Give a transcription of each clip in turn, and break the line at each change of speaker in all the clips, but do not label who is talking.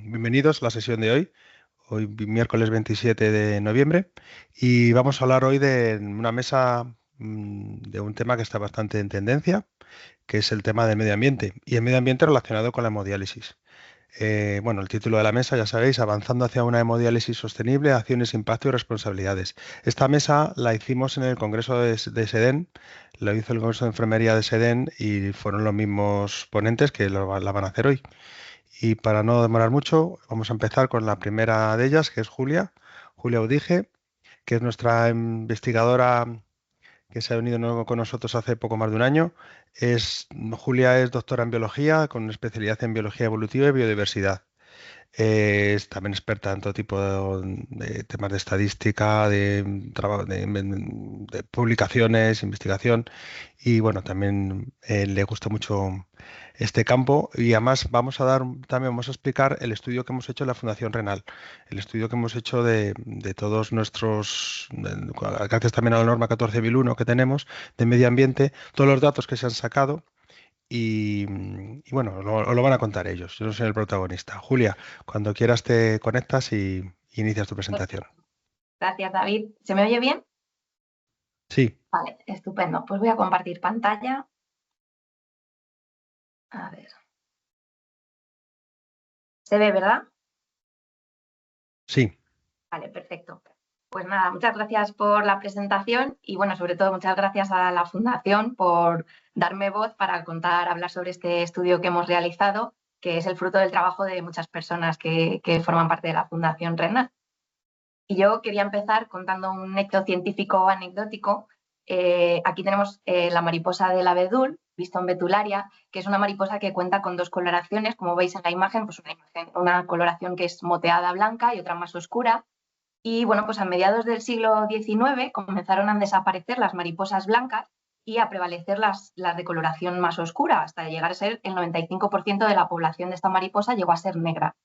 Bienvenidos a la sesión de hoy miércoles 27 de noviembre, y vamos a hablar hoy de una mesa de un tema que está bastante en tendencia, que es el tema del medio ambiente y el medio ambiente relacionado con la hemodiálisis. Bueno, el título de la mesa, ya sabéis, avanzando hacia una hemodiálisis sostenible, acciones, impacto y responsabilidades. Esta mesa la hicimos en el Congreso de SEDEN, lo hizo el Congreso de Enfermería de SEDEN y fueron los mismos ponentes que la van a hacer hoy. Y para no demorar mucho, vamos a empezar con la primera de ellas, que es Julia Udige, que es nuestra investigadora que se ha unido con nosotros hace poco más de un año. Julia es doctora en biología, con especialidad en biología evolutiva y biodiversidad. Es también experta en todo tipo de temas de estadística, de publicaciones, investigación, y bueno, también le gusta mucho este campo. Y además también vamos a explicar el estudio que hemos hecho en la Fundación Renal, el estudio que hemos hecho de todos gracias también a la norma 14.001 que tenemos de medio ambiente, todos los datos que se han sacado y bueno, os lo van a contar ellos. Yo no soy el protagonista. Julia, cuando quieras te conectas y inicias tu presentación.
Gracias, David. ¿Se me oye bien?
Sí,
Vale, estupendo. Pues voy a compartir pantalla. A ver. ¿Se ve, verdad?
sí.
Vale, perfecto. Pues nada, muchas gracias por la presentación y bueno, sobre todo muchas gracias a la Fundación por darme voz para hablar sobre este estudio que hemos realizado, que es el fruto del trabajo de muchas personas que forman parte de la Fundación Renal. Y yo quería empezar contando un hecho científico anecdótico. Aquí tenemos la mariposa del abedul, Viston betularia, que es una mariposa que cuenta con dos coloraciones, como veis en la imagen, pues una coloración que es moteada blanca y otra más oscura. Y bueno, pues a mediados del siglo XIX comenzaron a desaparecer las mariposas blancas y a prevalecer las de coloración más oscura, hasta llegar a ser el 95% de la población de esta mariposa llegó a ser negra.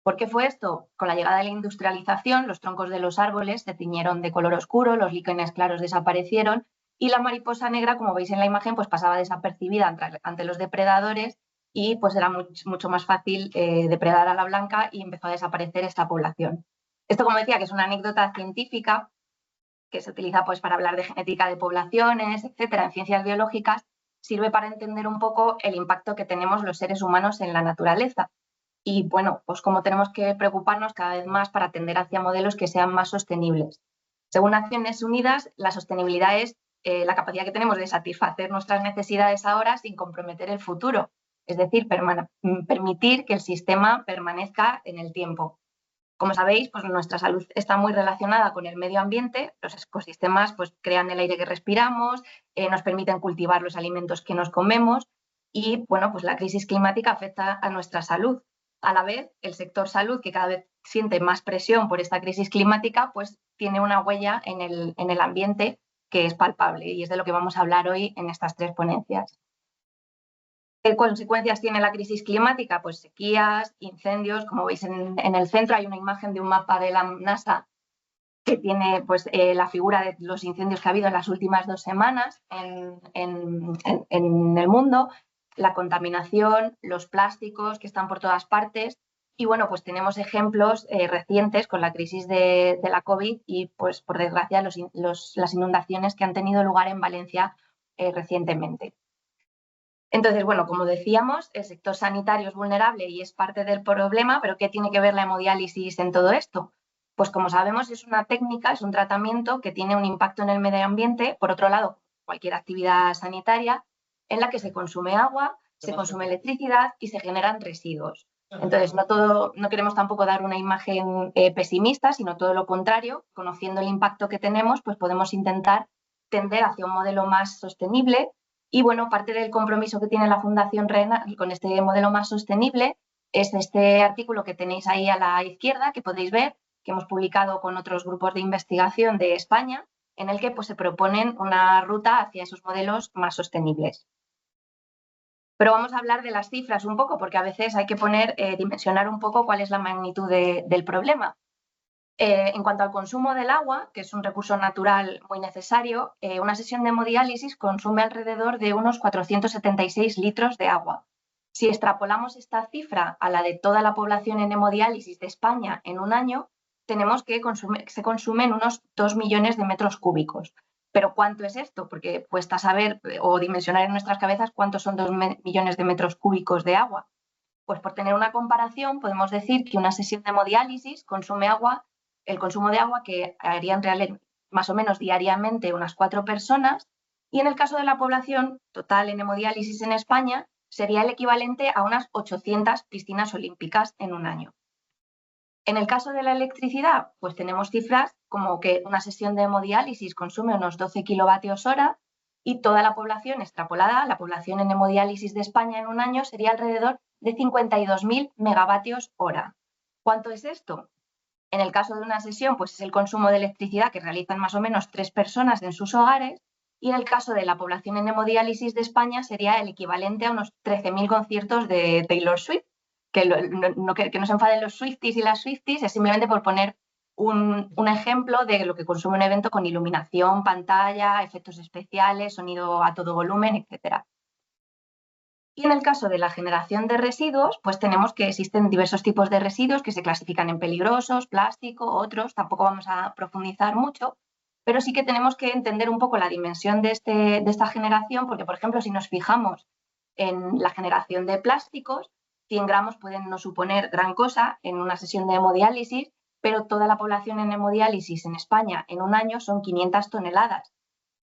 ¿Por qué fue esto? Con la llegada de la industrialización, los troncos de los árboles se tiñeron de color oscuro, los líquenes claros desaparecieron y la mariposa negra, como veis en la imagen, pues pasaba desapercibida ante los depredadores y pues era mucho más fácil depredar a la blanca y empezó a desaparecer esta población. Esto, como decía, que es una anécdota científica que se utiliza pues para hablar de genética de poblaciones, etcétera, en ciencias biológicas, sirve para entender un poco el impacto que tenemos los seres humanos en la naturaleza. Y bueno, pues cómo tenemos que preocuparnos cada vez más para tender hacia modelos que sean más sostenibles. Según Naciones Unidas, la sostenibilidad es la capacidad que tenemos de satisfacer nuestras necesidades ahora sin comprometer el futuro, es decir, permitir que el sistema permanezca en el tiempo. Como sabéis, pues nuestra salud está muy relacionada con el medio ambiente. Los ecosistemas pues, crean el aire que respiramos, nos permiten cultivar los alimentos que nos comemos y bueno, pues la crisis climática afecta a nuestra salud. A la vez, el sector salud, que cada vez siente más presión por esta crisis climática, pues tiene una huella en el ambiente que es palpable y es de lo que vamos a hablar hoy en estas tres ponencias. ¿Qué consecuencias tiene la crisis climática? Pues sequías, incendios. Como veis en el centro hay una imagen de un mapa de la NASA que tiene pues, la figura de los incendios que ha habido en las últimas 2 semanas en el mundo, la contaminación, los plásticos que están por todas partes. Y bueno, pues tenemos ejemplos recientes con la crisis de la COVID y pues por desgracia las inundaciones que han tenido lugar en Valencia recientemente. Entonces, bueno, como decíamos, el sector sanitario es vulnerable y es parte del problema, pero ¿qué tiene que ver la hemodiálisis en todo esto? Pues como sabemos, es una técnica, es un tratamiento que tiene un impacto en el medio ambiente, por otro lado, cualquier actividad sanitaria, en la que se consume agua, se consume electricidad y se generan residuos. Entonces, no queremos tampoco dar una imagen pesimista, sino todo lo contrario. Conociendo el impacto que tenemos, pues podemos intentar tender hacia un modelo más sostenible. Y bueno, parte del compromiso que tiene la Fundación Renal con este modelo más sostenible es este artículo que tenéis ahí a la izquierda, que podéis ver, que hemos publicado con otros grupos de investigación de España, en el que pues, se proponen una ruta hacia esos modelos más sostenibles. Pero vamos a hablar de las cifras un poco, porque a veces hay que dimensionar un poco cuál es la magnitud del problema. En cuanto al consumo del agua, que es un recurso natural muy necesario, una sesión de hemodiálisis consume alrededor de unos 476 litros de agua. Si extrapolamos esta cifra a la de toda la población en hemodiálisis de España en un año, tenemos que se consumen unos 2 millones de metros cúbicos. ¿Pero cuánto es esto? Porque cuesta saber o dimensionar en nuestras cabezas cuántos son 2 millones de metros cúbicos de agua. Pues por tener una comparación, podemos decir que una sesión de hemodiálisis consume agua, el consumo de agua que harían más o menos diariamente unas 4 personas, y en el caso de la población total en hemodiálisis en España sería el equivalente a unas 800 piscinas olímpicas en un año. En el caso de la electricidad, pues tenemos cifras como que una sesión de hemodiálisis consume unos 12 kilovatios hora y toda la población extrapolada, la población en hemodiálisis de España en un año sería alrededor de 52.000 megavatios hora. ¿Cuánto es esto? En el caso de una sesión, pues es el consumo de electricidad que realizan más o menos 3 personas en sus hogares, y en el caso de la población en hemodiálisis de España sería el equivalente a unos 13.000 conciertos de Taylor Swift. Que no se enfaden los Swifties y las Swifties, es simplemente por poner un ejemplo de lo que consume un evento con iluminación, pantalla, efectos especiales, sonido a todo volumen, etcétera. Y en el caso de la generación de residuos, pues tenemos que existen diversos tipos de residuos que se clasifican en peligrosos, plástico, otros, tampoco vamos a profundizar mucho, pero sí que tenemos que entender un poco la dimensión de esta generación, porque, por ejemplo, si nos fijamos en la generación de plásticos, 100 gramos pueden no suponer gran cosa en una sesión de hemodiálisis, pero toda la población en hemodiálisis en España en un año son 500 toneladas,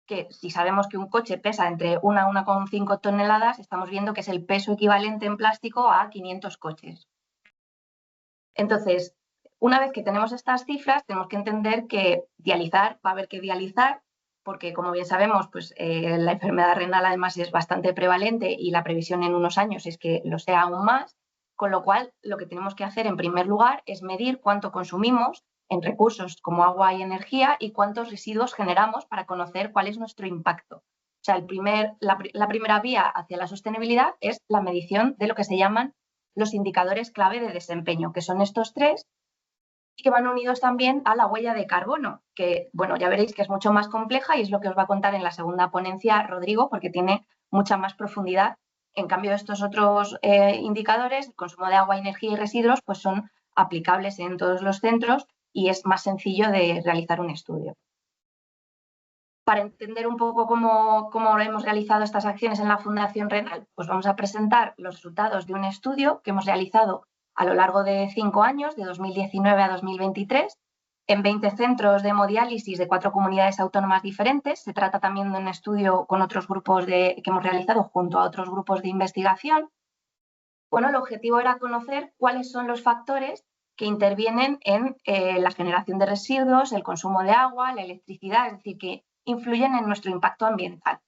que si sabemos que un coche pesa entre 1 a 1,5 toneladas, estamos viendo que es el peso equivalente en plástico a 500 coches. Entonces, una vez que tenemos estas cifras, tenemos que entender que dializar, va a haber que dializar, porque como bien sabemos, pues la enfermedad renal además es bastante prevalente y la previsión en unos años es que lo sea aún más, con lo cual lo que tenemos que hacer en primer lugar es medir cuánto consumimos en recursos como agua y energía y cuántos residuos generamos para conocer cuál es nuestro impacto. O sea, la primera vía hacia la sostenibilidad es la medición de lo que se llaman los indicadores clave de desempeño, que son estos 3 y que van unidos también a la huella de carbono, que, bueno, ya veréis que es mucho más compleja y es lo que os va a contar en la segunda ponencia Rodrigo, porque tiene mucha más profundidad. En cambio, estos otros indicadores, el consumo de agua, energía y residuos, pues son aplicables en todos los centros y es más sencillo de realizar un estudio. Para entender un poco cómo hemos realizado estas acciones en la Fundación Renal, pues vamos a presentar los resultados de un estudio que hemos realizado a lo largo de 5 años, de 2019 a 2023, en 20 centros de hemodiálisis de 4 comunidades autónomas diferentes. Se trata también de un estudio con otros grupos que hemos realizado junto a otros grupos de investigación. Bueno, el objetivo era conocer cuáles son los factores que intervienen en la generación de residuos, el consumo de agua, la electricidad, es decir, que influyen en nuestro impacto ambiental.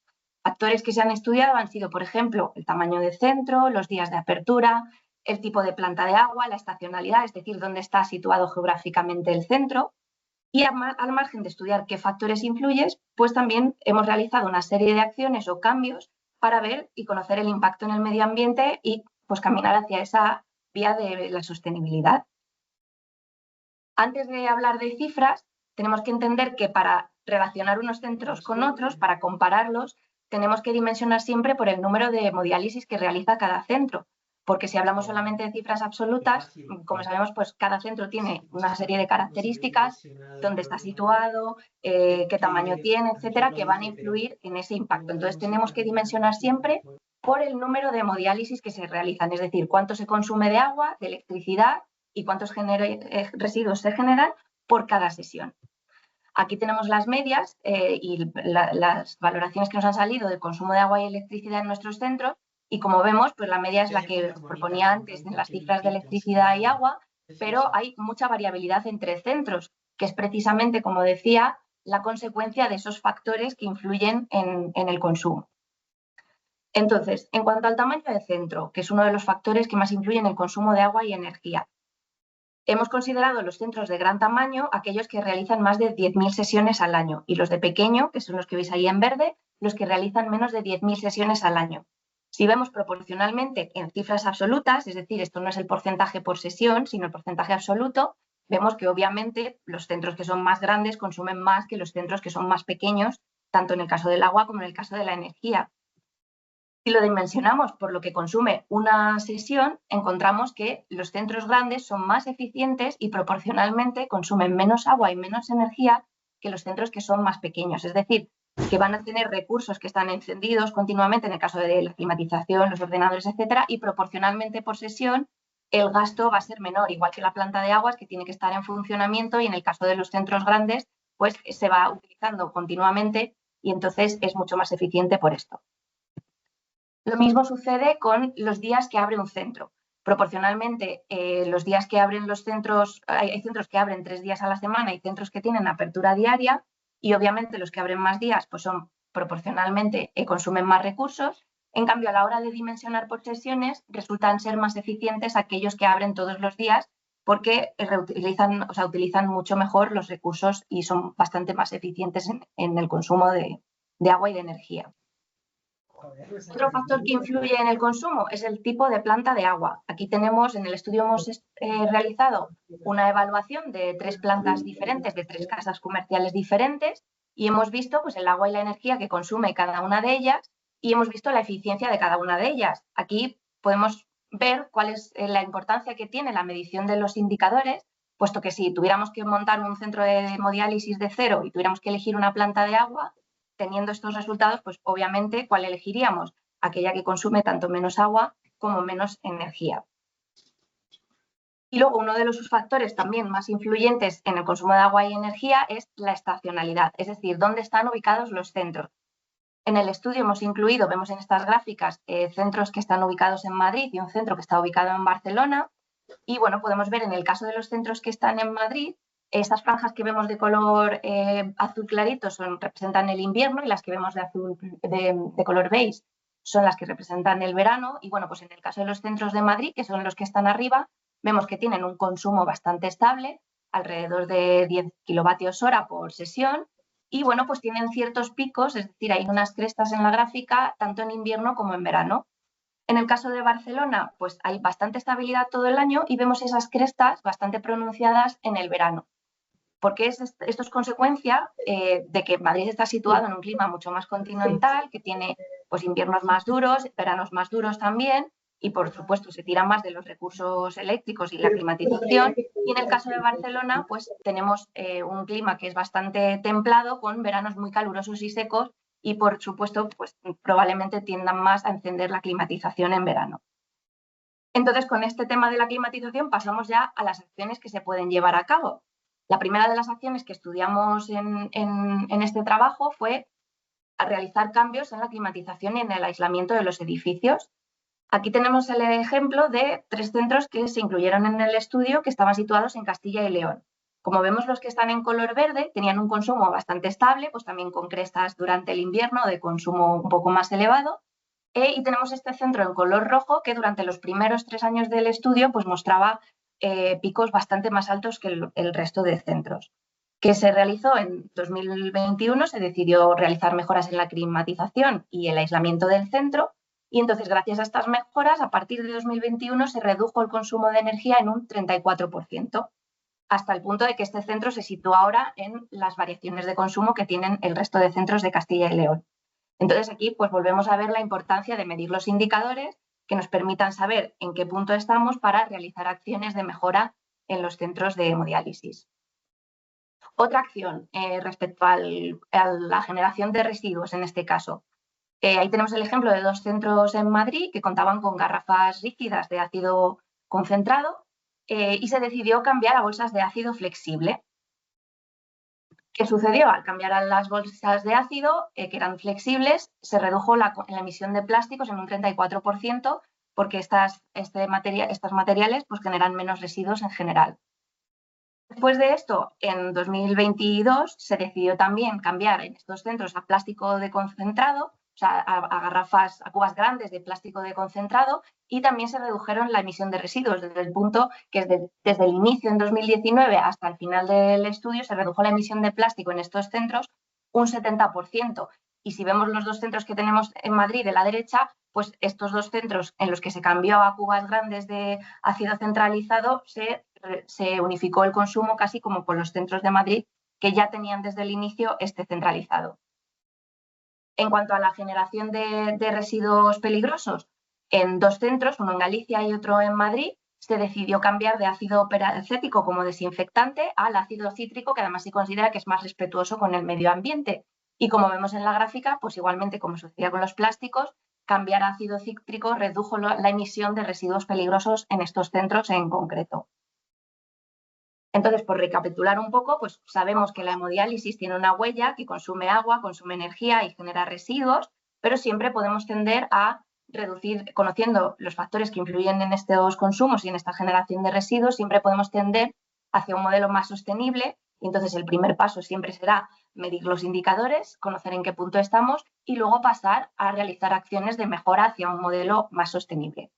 Factores que se han estudiado han sido, por ejemplo, el tamaño del centro, los días de apertura, el tipo de planta de agua, la estacionalidad, es decir, dónde está situado geográficamente el centro. Y al margen de estudiar qué factores influyen, pues también hemos realizado una serie de acciones o cambios para ver y conocer el impacto en el medio ambiente y pues caminar hacia esa vía de la sostenibilidad. Antes de hablar de cifras, tenemos que entender que para relacionar unos centros con otros, para compararlos, tenemos que dimensionar siempre por el número de hemodiálisis que realiza cada centro. Porque si hablamos solamente de cifras absolutas, como sabemos, pues cada centro tiene una serie de características, dónde está situado, qué tamaño tiene, etcétera, que van a influir en ese impacto. Entonces tenemos que dimensionar siempre por el número de hemodiálisis que se realizan, es decir, cuánto se consume de agua, de electricidad y cuántos residuos se generan por cada sesión. Aquí tenemos las medias y las valoraciones que nos han salido del consumo de agua y electricidad en nuestros centros y como vemos, pues la media es la que os proponía antes en las cifras de electricidad y agua, pero hay mucha variabilidad entre centros, que es precisamente, como decía, la consecuencia de esos factores que influyen en el consumo. Entonces, en cuanto al tamaño del centro, que es uno de los factores que más influyen en el consumo de agua y energía, hemos considerado los centros de gran tamaño aquellos que realizan más de 10.000 sesiones al año y los de pequeño, que son los que veis ahí en verde, los que realizan menos de 10.000 sesiones al año. Si vemos proporcionalmente en cifras absolutas, es decir, esto no es el porcentaje por sesión, sino el porcentaje absoluto, vemos que obviamente los centros que son más grandes consumen más que los centros que son más pequeños, tanto en el caso del agua como en el caso de la energía. Si lo dimensionamos por lo que consume una sesión, encontramos que los centros grandes son más eficientes y proporcionalmente consumen menos agua y menos energía que los centros que son más pequeños. Es decir, que van a tener recursos que están encendidos continuamente, en el caso de la climatización, los ordenadores, etcétera, y proporcionalmente por sesión el gasto va a ser menor, igual que la planta de aguas que tiene que estar en funcionamiento, y en el caso de los centros grandes, pues se va utilizando continuamente y entonces es mucho más eficiente por esto. Lo mismo sucede con los días que abre un centro. Proporcionalmente, los días que abren los centros, hay centros que abren 3 días a la semana y centros que tienen apertura diaria, y obviamente los que abren más días pues son proporcionalmente consumen más recursos. En cambio, a la hora de dimensionar por sesiones, resultan ser más eficientes aquellos que abren todos los días porque utilizan mucho mejor los recursos y son bastante más eficientes en el consumo de agua y de energía. Otro factor que influye en el consumo es el tipo de planta de agua. Aquí tenemos, en el estudio hemos realizado una evaluación de 3 plantas diferentes, de 3 casas comerciales diferentes, y hemos visto pues, el agua y la energía que consume cada una de ellas y hemos visto la eficiencia de cada una de ellas. Aquí podemos ver cuál es la importancia que tiene la medición de los indicadores, puesto que si tuviéramos que montar un centro de hemodiálisis de cero y tuviéramos que elegir una planta de agua, teniendo estos resultados, pues obviamente, ¿cuál elegiríamos? Aquella que consume tanto menos agua como menos energía. Y luego uno de los factores también más influyentes en el consumo de agua y energía es la estacionalidad, es decir, dónde están ubicados los centros. En el estudio hemos incluido, vemos en estas gráficas, centros que están ubicados en Madrid y un centro que está ubicado en Barcelona. Y bueno, podemos ver en el caso de los centros que están en Madrid, estas franjas que vemos de color azul clarito representan el invierno y las que vemos de color beige son las que representan el verano. Y bueno, pues en el caso de los centros de Madrid, que son los que están arriba, vemos que tienen un consumo bastante estable, alrededor de 10 kilovatios hora por sesión. Y bueno, pues tienen ciertos picos, es decir, hay unas crestas en la gráfica, tanto en invierno como en verano. En el caso de Barcelona, pues hay bastante estabilidad todo el año y vemos esas crestas bastante pronunciadas en el verano. Porque esto es consecuencia de que Madrid está situado en un clima mucho más continental, que tiene pues, inviernos más duros, veranos más duros también, y por supuesto se tira más de los recursos eléctricos y la climatización. Y en el caso de Barcelona, pues tenemos un clima que es bastante templado, con veranos muy calurosos y secos, y por supuesto, pues probablemente tiendan más a encender la climatización en verano. Entonces, con este tema de la climatización pasamos ya a las acciones que se pueden llevar a cabo. La primera de las acciones que estudiamos en este trabajo fue a realizar cambios en la climatización y en el aislamiento de los edificios. Aquí tenemos el ejemplo de 3 centros que se incluyeron en el estudio que estaban situados en Castilla y León. Como vemos, los que están en color verde tenían un consumo bastante estable, pues también con crestas durante el invierno de consumo un poco más elevado. Y tenemos este centro en color rojo que durante los primeros 3 años del estudio pues mostraba picos bastante más altos que el resto de centros. Que se realizó en 2021, se decidió realizar mejoras en la climatización y el aislamiento del centro, y entonces gracias a estas mejoras, a partir de 2021 se redujo el consumo de energía en un 34%, hasta el punto de que este centro se sitúa ahora en las variaciones de consumo que tienen el resto de centros de Castilla y León. Entonces aquí pues volvemos a ver la importancia de medir los indicadores que nos permitan saber en qué punto estamos para realizar acciones de mejora en los centros de hemodiálisis. Otra acción respecto a la generación de residuos en este caso. Ahí tenemos el ejemplo de 2 centros en Madrid que contaban con garrafas rígidas de ácido concentrado y se decidió cambiar a bolsas de ácido flexible. ¿Qué sucedió? Al cambiar a las bolsas de ácido, que eran flexibles, se redujo la emisión de plásticos en un 34%, porque estos materiales pues, generan menos residuos en general. Después de esto, en 2022, se decidió también cambiar en estos centros a plástico de concentrado, o sea, a cubas grandes de plástico de concentrado, y también se redujeron la emisión de residuos desde el punto que desde el inicio en 2019 hasta el final del estudio se redujo la emisión de plástico en estos centros un 70%. Y si vemos los 2 centros que tenemos en Madrid de la derecha, pues estos 2 centros en los que se cambió a cubas grandes de ácido centralizado se unificó el consumo casi como con los centros de Madrid que ya tenían desde el inicio este centralizado. En cuanto a la generación de residuos peligrosos, en 2 centros, uno en Galicia y otro en Madrid, se decidió cambiar de ácido peracético como desinfectante al ácido cítrico, que además se considera que es más respetuoso con el medio ambiente. Y como vemos en la gráfica, pues igualmente como sucedía con los plásticos, cambiar a ácido cítrico redujo la emisión de residuos peligrosos en estos centros en concreto. Entonces, por recapitular un poco, pues sabemos que la hemodiálisis tiene una huella que consume agua, consume energía y genera residuos, pero siempre podemos tender a reducir, conociendo los factores que influyen en estos consumos y en esta generación de residuos, siempre podemos tender hacia un modelo más sostenible. Y entonces, el primer paso siempre será medir los indicadores, conocer en qué punto estamos y luego pasar a realizar acciones de mejora hacia un modelo más sostenible.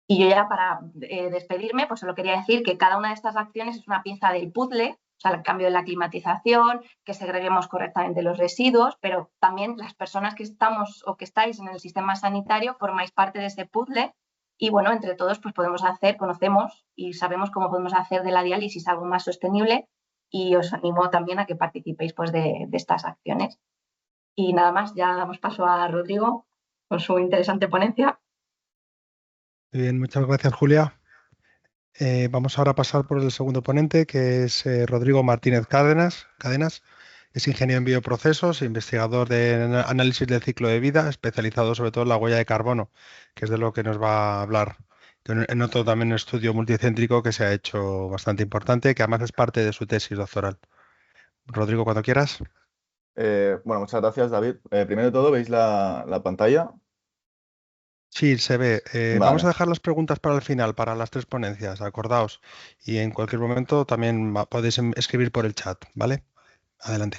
Y yo ya para despedirme, pues solo quería decir que cada una de estas acciones es una pieza del puzzle, o sea, el cambio de la climatización, que segreguemos correctamente los residuos, pero también las personas que estamos o que estáis en el sistema sanitario formáis parte de ese puzzle y bueno, entre todos pues podemos hacer, conocemos y sabemos cómo podemos hacer de la diálisis algo más sostenible y os animo también a que participéis pues de estas acciones. Y nada más, ya damos paso a Rodrigo con su interesante ponencia.
Muy bien, muchas gracias, Julia. Vamos ahora a pasar por el segundo ponente, que es Rodrigo Martínez Cadenas. Es ingeniero en bioprocesos, investigador de análisis del ciclo de vida, especializado sobre todo en la huella de carbono, que es de lo que nos va a hablar. En otro también un estudio multicéntrico que se ha hecho bastante importante, que además es parte de su tesis doctoral. Rodrigo, cuando quieras.
Bueno, muchas gracias, David. Primero de todo, ¿veis la pantalla?
Sí, se ve. Vamos a
Vale,
dejar las preguntas para el final, para las 3 ponencias, acordaos. Y en cualquier momento también podéis escribir por el chat, ¿vale? Adelante.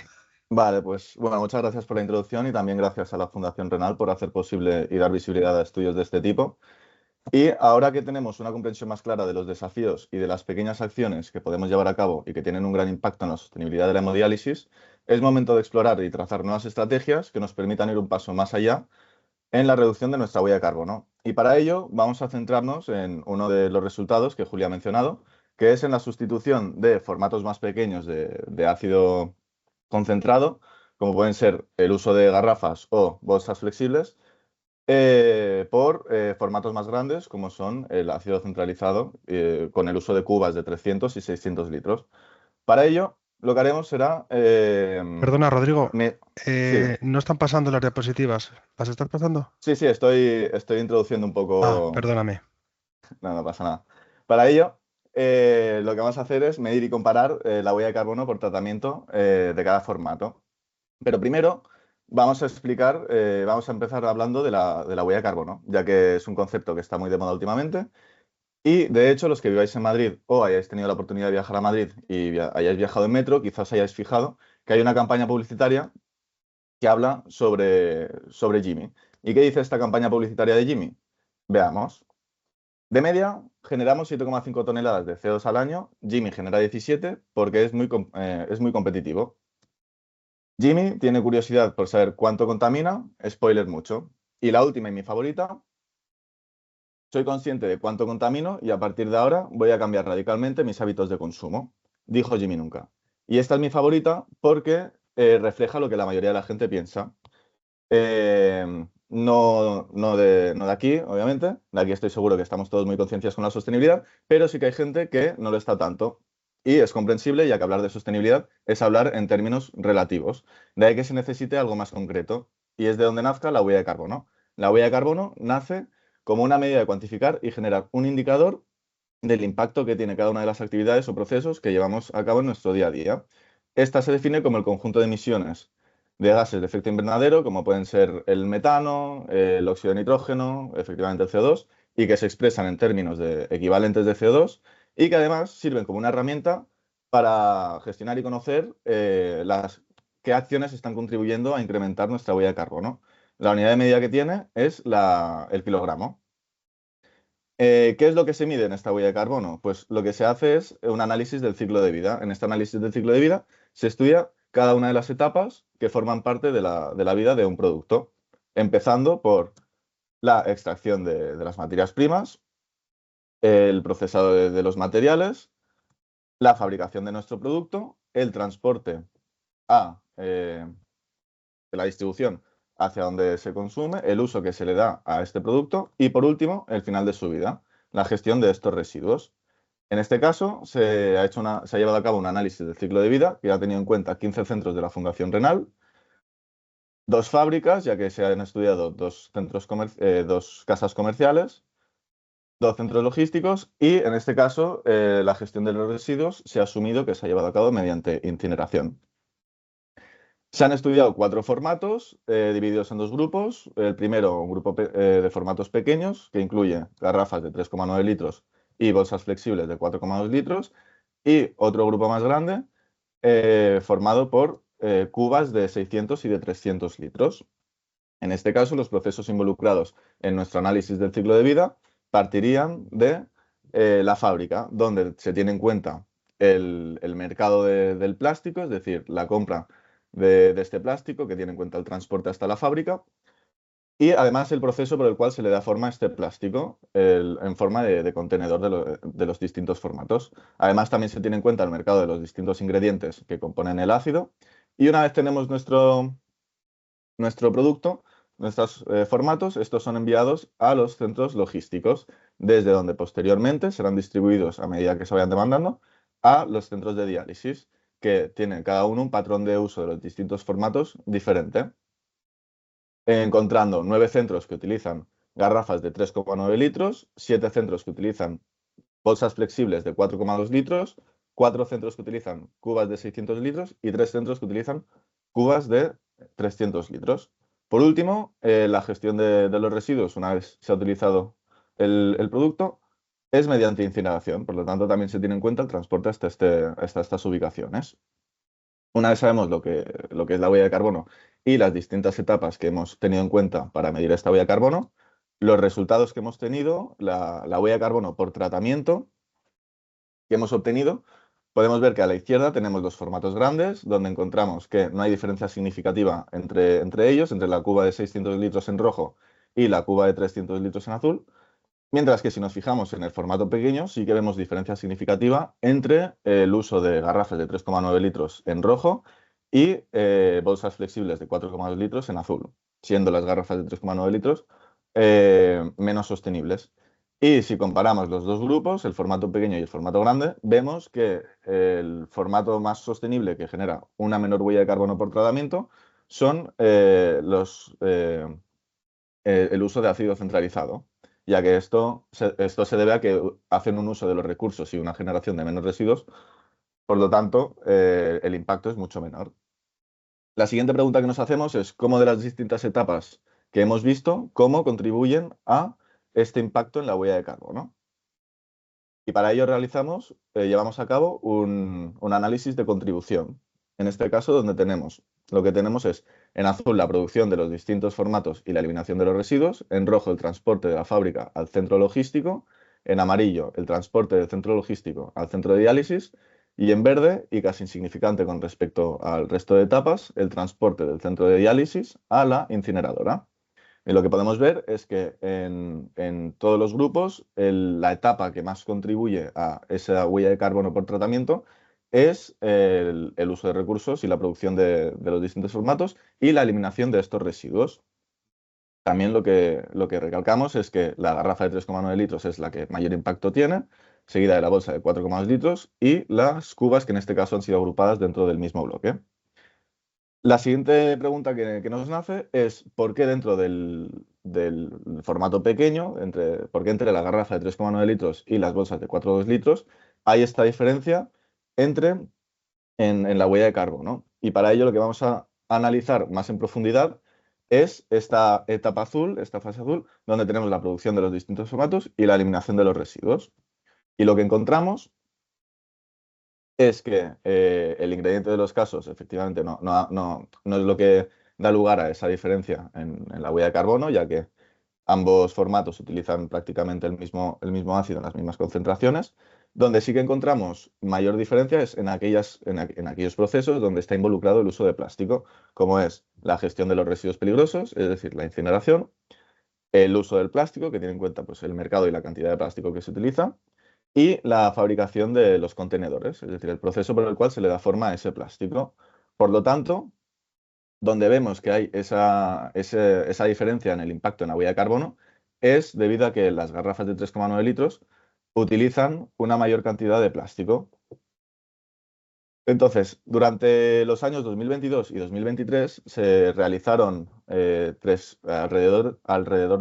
vale, pues bueno, muchas gracias por la introducción y también gracias a la Fundación Renal por hacer posible y dar visibilidad a estudios de este tipo. Y ahora que tenemos una comprensión más clara de los desafíos y de las pequeñas acciones que podemos llevar a cabo y que tienen un gran impacto en la sostenibilidad de la hemodiálisis, es momento de explorar y trazar nuevas estrategias que nos permitan ir un paso más allá en la reducción de nuestra huella de carbono. Y para ello vamos a centrarnos en uno de los resultados que Julia ha mencionado, que es en la sustitución de formatos más pequeños de ácido concentrado, como pueden ser el uso de garrafas o bolsas flexibles, por formatos más grandes, como son el ácido centralizado, con el uso de cubas de 300 y 600 litros. Para ello, lo que haremos será...
Perdona, Rodrigo,
sí,
no están pasando las diapositivas. ¿Las estás pasando?
sí, estoy introduciendo un
Ah,
poco...
perdóname.
No, no pasa nada. Para ello, lo que vamos a hacer es medir y comparar la huella de carbono por tratamiento de cada formato. Pero primero vamos a explicar, vamos a empezar hablando de la huella de carbono, ya que es un concepto que está muy de moda últimamente. Y de hecho, los que viváis en Madrid o hayáis tenido la oportunidad de viajar a Madrid y hayáis viajado en metro, quizás hayáis fijado que hay una campaña publicitaria que habla sobre Jimmy. ¿Y qué dice esta campaña publicitaria de Jimmy? Veamos. De media, generamos 7,5 toneladas de CO2 al año. Jimmy genera 17 porque es muy competitivo. Jimmy tiene curiosidad por saber cuánto contamina, spoiler mucho. Y la última y mi favorita, soy consciente de cuánto contamino y a partir de ahora voy a cambiar radicalmente mis hábitos de consumo, dijo Jimmy nunca. Y esta es mi favorita porque refleja lo que la mayoría de la gente piensa. No de aquí, obviamente. De aquí estoy seguro que estamos todos muy concienciados con la sostenibilidad, pero sí que hay gente que no lo está tanto. Y es comprensible, ya que hablar de sostenibilidad es hablar en términos relativos. De ahí que se necesite algo más concreto. Y es de donde nazca la huella de carbono. La huella de carbono nace como una medida de cuantificar y generar un indicador del impacto que tiene cada una de las actividades o procesos que llevamos a cabo en nuestro día a día. Esta se define como el conjunto de emisiones de gases de efecto invernadero, como pueden ser el metano, el óxido de nitrógeno, efectivamente el CO2, y que se expresan en términos de equivalentes de CO2 y que además sirven como una herramienta para gestionar y conocer qué acciones están contribuyendo a incrementar nuestra huella de carbono. La unidad de medida que tiene es el kilogramo. ¿Qué es lo que se mide en esta huella de carbono? Pues lo que se hace es un análisis del ciclo de vida. En este análisis del ciclo de vida se estudia cada una de las etapas que forman parte de la vida de un producto, empezando por la extracción de las materias primas, el procesado de los materiales, la fabricación de nuestro producto, el transporte a la distribución hacia dónde se consume, el uso que se le da a este producto y, por último, el final de su vida, la gestión de estos residuos. En este caso, se ha llevado a cabo un análisis del ciclo de vida que ha tenido en cuenta 15 centros de la Fundación Renal, 2 fábricas, ya que se han estudiado 2 2 casas comerciales, 2 centros logísticos y, en este caso, la gestión de los residuos se ha asumido que se ha llevado a cabo mediante incineración. Se han estudiado 4 formatos divididos en 2 grupos. El primero, un grupo de formatos pequeños, que incluye garrafas de 3,9 litros y bolsas flexibles de 4,2 litros. Y otro grupo más grande, formado por cubas de 600 y de 300 litros. En este caso, los procesos involucrados en nuestro análisis del ciclo de vida partirían de la fábrica, donde se tiene en cuenta el mercado del plástico, es decir, la compra de este plástico, que tiene en cuenta el transporte hasta la fábrica, y además el proceso por el cual se le da forma a este plástico en forma de contenedor de los distintos formatos. Además, también se tiene en cuenta el mercado de los distintos ingredientes que componen el ácido, y una vez tenemos nuestro producto, nuestros formatos, estos son enviados a los centros logísticos, desde donde posteriormente serán distribuidos a medida que se vayan demandando a los centros de diálisis, que tienen cada uno un patrón de uso de los distintos formatos diferente, encontrando 9 centros que utilizan garrafas de 3,9 litros, 7 centros que utilizan bolsas flexibles de 4,2 litros, 4 centros que utilizan cubas de 600 litros y 3 centros que utilizan cubas de 300 litros. Por último, la gestión de los residuos, una vez se ha utilizado el producto, es mediante incineración. Por lo tanto, también se tiene en cuenta el transporte hasta estas ubicaciones. Una vez sabemos lo que es la huella de carbono y las distintas etapas que hemos tenido en cuenta para medir esta huella de carbono, los resultados que hemos tenido, la huella de carbono por tratamiento que hemos obtenido, podemos ver que a la izquierda tenemos los formatos grandes, donde encontramos que no hay diferencia significativa entre ellos, entre la cuba de 600 litros en rojo y la cuba de 300 litros en azul. Mientras que si nos fijamos en el formato pequeño, sí que vemos diferencia significativa entre el uso de garrafas de 3,9 litros en rojo y bolsas flexibles de 4,2 litros en azul, siendo las garrafas de 3,9 litros menos sostenibles. Y si comparamos los dos grupos, el formato pequeño y el formato grande, vemos que el formato más sostenible, que genera una menor huella de carbono por tratamiento, son el uso de ácido centralizado, ya que esto se debe a que hacen un uso de los recursos y una generación de menos residuos, por lo tanto, el impacto es mucho menor. La siguiente pregunta que nos hacemos es cómo de las distintas etapas que hemos visto, cómo contribuyen a este impacto en la huella de carbono. Y para ello llevamos a cabo un análisis de contribución. En este caso, lo que tenemos es en azul la producción de los distintos formatos y la eliminación de los residuos, en rojo el transporte de la fábrica al centro logístico, en amarillo el transporte del centro logístico al centro de diálisis y en verde, y casi insignificante con respecto al resto de etapas, el transporte del centro de diálisis a la incineradora. Y lo que podemos ver es que en todos los grupos la etapa que más contribuye a esa huella de carbono por tratamiento es el uso de recursos y la producción de los distintos formatos y la eliminación de estos residuos. También lo que recalcamos es que la garrafa de 3,9 litros es la que mayor impacto tiene, seguida de la bolsa de 4,2 litros y las cubas que en este caso han sido agrupadas dentro del mismo bloque. La siguiente pregunta que nos nace es ¿por qué dentro del formato pequeño, por qué entre la garrafa de 3,9 litros y las bolsas de 4,2 litros hay esta diferencia en la huella de carbono? Y para ello lo que vamos a analizar más en profundidad es esta etapa azul, esta fase azul, donde tenemos la producción de los distintos formatos y la eliminación de los residuos. Y lo que encontramos es que el ingrediente de los casos efectivamente no es lo que da lugar a esa diferencia en la huella de carbono, ya que ambos formatos utilizan prácticamente el mismo ácido en las mismas concentraciones. Donde sí que encontramos mayor diferencia es en aquellos procesos donde está involucrado el uso de plástico, como es la gestión de los residuos peligrosos, es decir, la incineración, el uso del plástico, que tiene en cuenta pues, el mercado y la cantidad de plástico que se utiliza, y la fabricación de los contenedores, es decir, el proceso por el cual se le da forma a ese plástico. Por lo tanto, donde vemos que hay esa diferencia en el impacto en la huella de carbono es debido a que las garrafas de 3,9 litros utilizan una mayor cantidad de plástico. Entonces, durante los años 2022 y 2023 se realizaron alrededor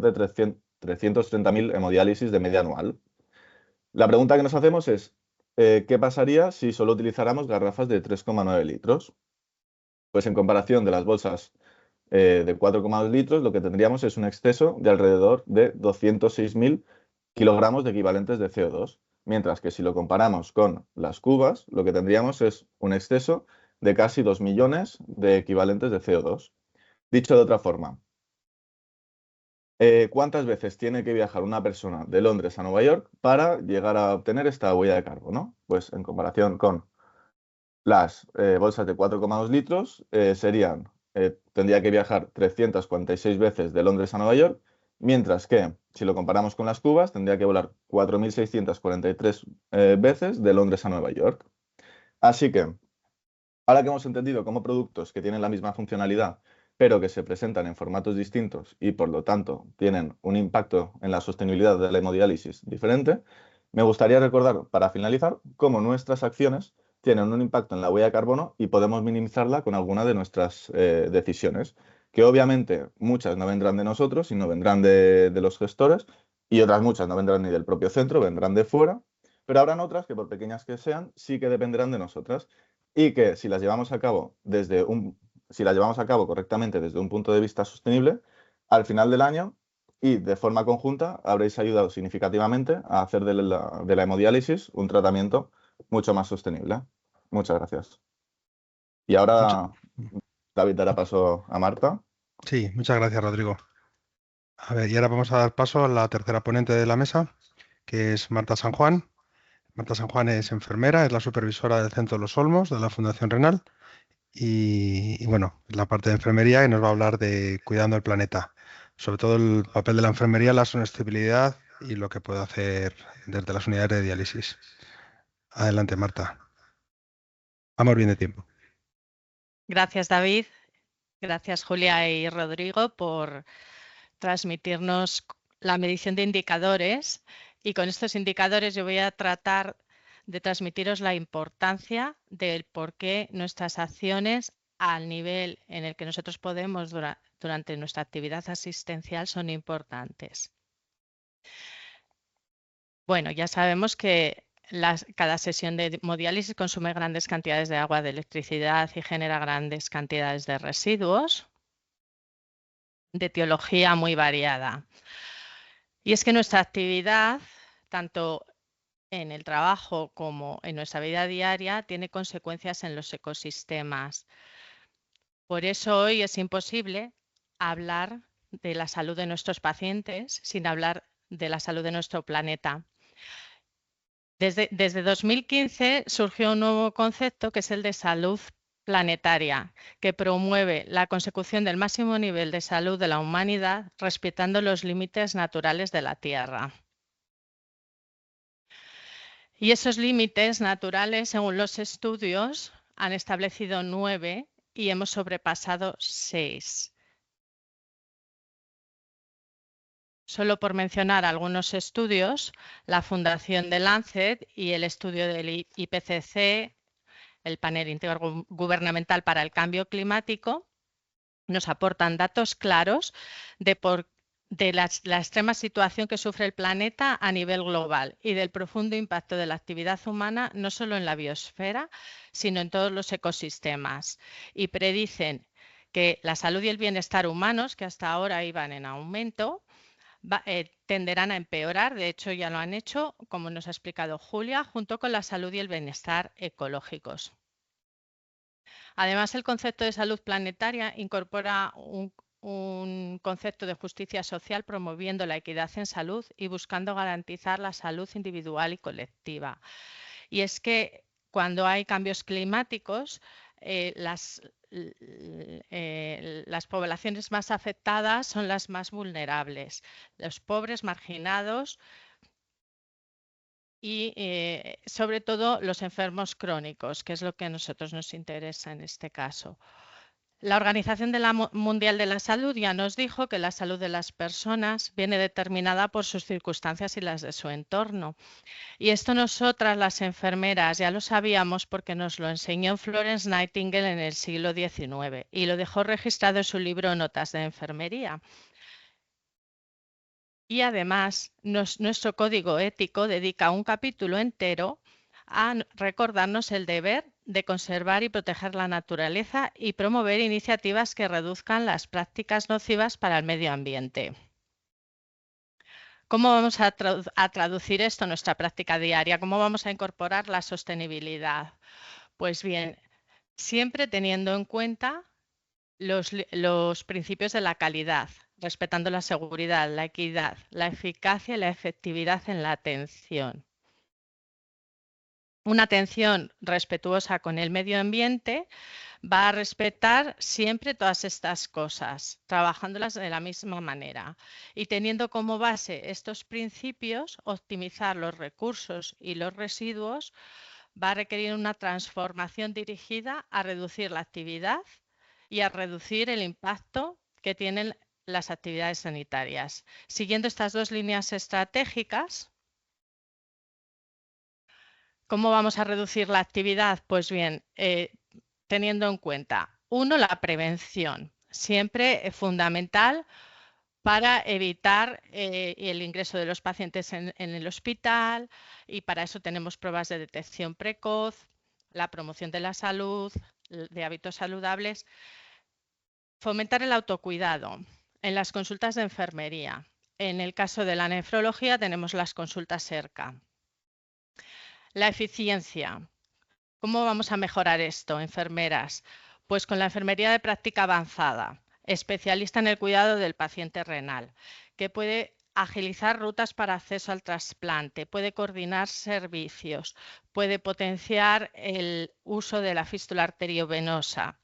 de 330.000 hemodiálisis de media anual. La pregunta que nos hacemos es, ¿qué pasaría si solo utilizáramos garrafas de 3,9 litros? Pues en comparación de las bolsas de 4,2 litros, lo que tendríamos es un exceso de alrededor de 206.000 kilogramos de equivalentes de CO2, mientras que si lo comparamos con las cubas, lo que tendríamos es un exceso de casi 2 millones de equivalentes de CO2. Dicho de otra forma, ¿cuántas veces tiene que viajar una persona de Londres a Nueva York para llegar a obtener esta huella de carbono? Pues en comparación con las bolsas de 4,2 litros tendría que viajar 346 veces de Londres a Nueva York, mientras que si lo comparamos con las cubas, tendría que volar 4.643 veces de Londres a Nueva York. Así que, ahora que hemos entendido cómo productos que tienen la misma funcionalidad, pero que se presentan en formatos distintos y por lo tanto tienen un impacto en la sostenibilidad de la hemodiálisis diferente, me gustaría recordar, para finalizar, cómo nuestras acciones tienen un impacto en la huella de carbono y podemos minimizarla con alguna de nuestras decisiones, que obviamente muchas no vendrán de nosotros, sino vendrán de los gestores, y otras muchas no vendrán ni del propio centro, vendrán de fuera, pero habrán otras que, por pequeñas que sean, sí que dependerán de nosotras y que si las llevamos a cabo si las llevamos a cabo correctamente desde un punto de vista sostenible, al final del año y de forma conjunta habréis ayudado significativamente a hacer de la hemodiálisis un tratamiento mucho más sostenible. Muchas gracias. Y
Mucha-
ahora David dará paso a Marta.
sí, muchas gracias, Rodrigo. A ver, y ahora vamos a dar paso a la tercera ponente de la mesa, que es Marta San Juan. Marta San Juan es enfermera, es la supervisora del Centro Los Olmos de la Fundación Renal y, bueno, es la parte de enfermería y nos va a hablar de cuidando el planeta, sobre todo el papel de la enfermería, la sostenibilidad y lo que puede hacer desde las unidades de diálisis. Adelante, Marta. Vamos bien de tiempo.
Gracias, David. Gracias, Julia y Rodrigo, por transmitirnos la medición de indicadores. Y con estos indicadores yo voy a tratar de transmitiros la importancia del por qué nuestras acciones al nivel en el que nosotros podemos durante nuestra actividad asistencial son importantes. Bueno, ya sabemos que cada sesión de hemodiálisis consume grandes cantidades de agua, de electricidad y genera grandes cantidades de residuos de etiología muy variada. Y es que nuestra actividad, tanto en el trabajo como en nuestra vida diaria, tiene consecuencias en los ecosistemas. Por eso hoy es imposible hablar de la salud de nuestros pacientes sin hablar de la salud de nuestro planeta. Desde 2015 surgió un nuevo concepto que es el de salud planetaria, que promueve la consecución del máximo nivel de salud de la humanidad respetando los límites naturales de la Tierra. Y esos límites naturales, según los estudios, han establecido 9 y hemos sobrepasado 6. Solo por mencionar algunos estudios, la Fundación de Lancet y el estudio del IPCC, el Panel Intergubernamental para el Cambio Climático, nos aportan datos claros de la extrema situación que sufre el planeta a nivel global y del profundo impacto de la actividad humana no solo en la biosfera, sino en todos los ecosistemas. Y predicen que la salud y el bienestar humanos, que hasta ahora iban en aumento, tenderán a empeorar, de hecho ya lo han hecho, como nos ha explicado Julia, junto con la salud y el bienestar ecológicos. Además, el concepto de salud planetaria incorpora un concepto de justicia social promoviendo la equidad en salud y buscando garantizar la salud individual y colectiva. Y es que cuando hay cambios climáticos, las poblaciones más afectadas son las más vulnerables, los pobres, marginados y sobre todo los enfermos crónicos, que es lo que a nosotros nos interesa en este caso. La Organización Mundial de la Salud ya nos dijo que la salud de las personas viene determinada por sus circunstancias y las de su entorno. Y esto nosotras, las enfermeras, ya lo sabíamos porque nos lo enseñó Florence Nightingale en el siglo XIX y lo dejó registrado en su libro Notas de Enfermería. Y además, nuestro código ético dedica un capítulo entero a recordarnos el deber de conservar y proteger la naturaleza y promover iniciativas que reduzcan las prácticas nocivas para el medio ambiente. ¿Cómo vamos a traducir esto en nuestra práctica diaria? ¿Cómo vamos a incorporar la sostenibilidad? Pues bien, siempre teniendo en cuenta los principios de la calidad, respetando la seguridad, la equidad, la eficacia y la efectividad en la atención. Una atención respetuosa con el medio ambiente va a respetar siempre todas estas cosas, trabajándolas de la misma manera y teniendo como base estos principios, optimizar los recursos y los residuos va a requerir una transformación dirigida a reducir la actividad y a reducir el impacto que tienen las actividades sanitarias. Siguiendo estas dos líneas estratégicas, ¿cómo vamos a reducir la actividad? Pues bien, teniendo en cuenta, uno, la prevención, siempre fundamental para evitar el ingreso de los pacientes en el hospital y para eso tenemos pruebas de detección precoz, la promoción de la salud, de hábitos saludables, fomentar el autocuidado en las consultas de enfermería. En el caso de la nefrología tenemos las consultas cerca. La eficiencia. ¿Cómo vamos a mejorar esto, enfermeras? Pues con la enfermería de práctica avanzada, especialista en el cuidado del paciente renal, que puede agilizar rutas para acceso al trasplante, puede coordinar servicios, puede potenciar el uso de la fístula arteriovenosa.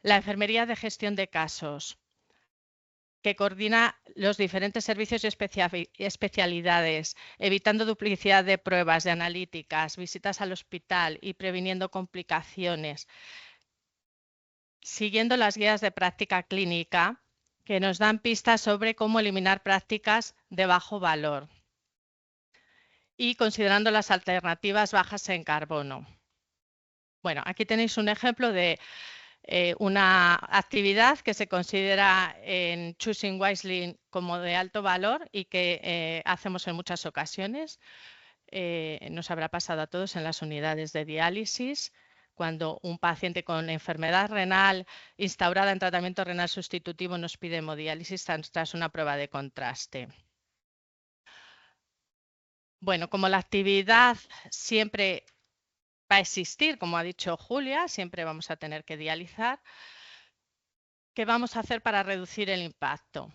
La enfermería de gestión de casos, que coordina los diferentes servicios y especialidades, evitando duplicidad de pruebas, de analíticas, visitas al hospital y previniendo complicaciones. Siguiendo las guías de práctica clínica, que nos dan pistas sobre cómo eliminar prácticas de bajo valor. Y considerando las alternativas bajas en carbono. Bueno, aquí tenéis un ejemplo de una actividad que se considera en Choosing Wisely como de alto valor y que hacemos en muchas ocasiones. Nos habrá pasado a todos en las unidades de diálisis, cuando un paciente con enfermedad renal instaurada en tratamiento renal sustitutivo nos pide hemodiálisis tras una prueba de contraste. Bueno, como la actividad siempre va a existir, como ha dicho Julia, siempre vamos a tener que dializar. ¿Qué vamos a hacer para reducir el impacto?